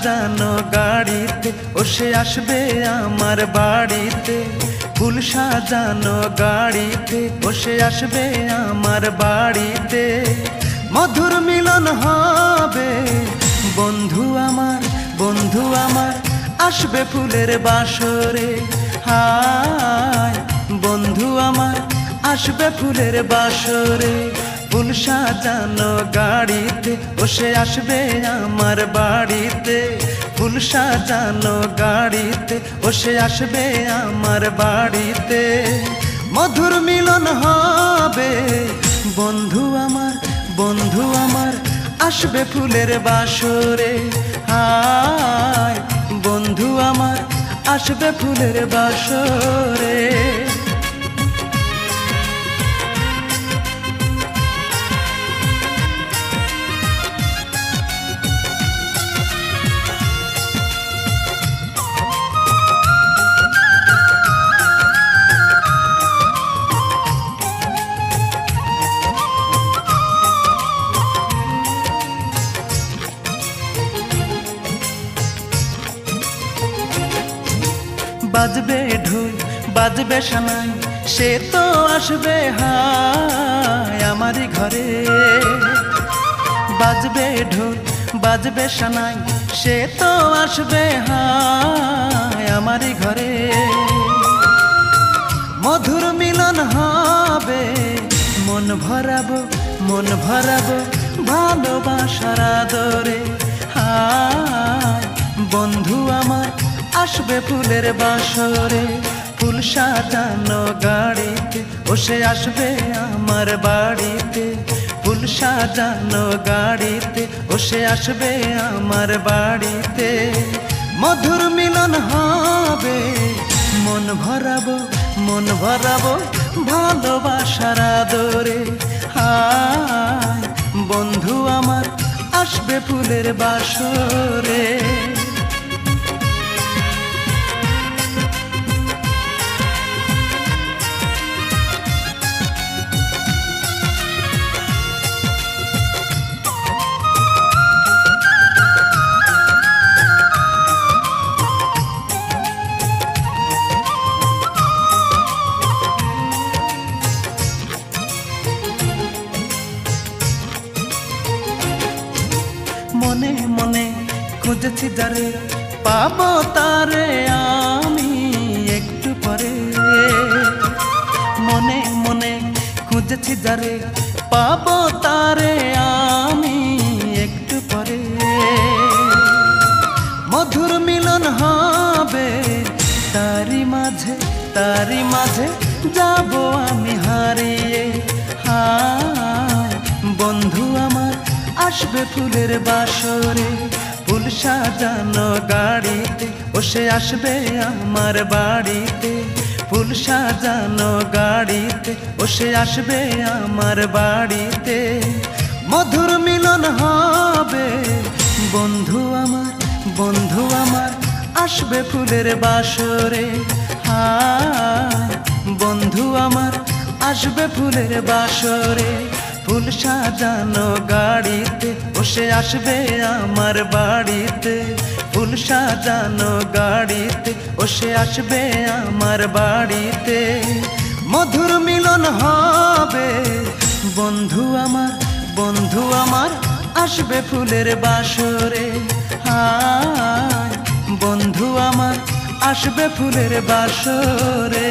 সাজানো গাড়িতে ও সে আসবে আমার বাড়িতে। ফুল সাজানো গাড়িতে ও সে আসবে আমার বাড়িতে। মধুর মিলন হবে বন্ধু আমার আসবে ফুলের বাসরে। হায় বন্ধু আমার আসবে ফুলের বাসরে। ফুল সাজানো গাড়িতে ও সে আসবে আমার বাড়িতে। ফুল সাজানো গাড়িতে ও সে আসবে আমার বাড়িতে। মধুর মিলন হবে বন্ধু আমার আসবে ফুলের বাসরে। হায় বন্ধু আমার আসবে ফুলের বাসরে। বাজবে ঢোল বাজবে সানাই সে তো আসবে হায় আমারই ঘরে। বাজবে ঢোল বাজবে সানাই সে তো আসবে হায় আমারই ঘরে। মধুর মিলন হবে মন ভরাবো ভালোবাসার আদরে। হায় বন্ধু আমার আসবে ফুলের বাসরে। ফুল সাজানো গাড়িতে ও সে আসবে আমার বাড়িতে। ফুল সাজানো গাড়িতে ও সে আসবে আমার বাড়িতে। মধুর মিলন হবে মন ভরাবো ভালোবাসার আদরে। হায় বন্ধু আমার আসবে ফুলের বাসরে। মনে মনে খুঁজেছি যারে পাবো তারে আমি একটু পরে। মনে মনে খুঁজেছি যারে পাবো তারে আমি একটু পরে। মধুর মিলন হবে তারি মাঝে যাব আমি হারিয়ে। হায় বন্ধু আমার আসবে ফুলের বাসরে। ফুল সাজানো গাড়িতে ও সে আসবে আমার বাড়িতে। ফুল সাজানো গাড়িতে ও সে আসবে আমার বাড়িতে। মধুর মিলন হবে বন্ধু আমার আসবে ফুলের বাসরে। হায় বন্ধু আমার আসবে ফুলের বাসরে। ফুল সাজানো গাড়িতে ও সে আসবে আমার বাড়িতে। ফুল সাজানো গাড়িতে ও সে আসবে আমার বাড়িতে। মধুর মিলন হবে বন্ধু আমার আসবে ফুলের বাসরে। হায় বন্ধু আমার আসবে ফুলের বাসরে।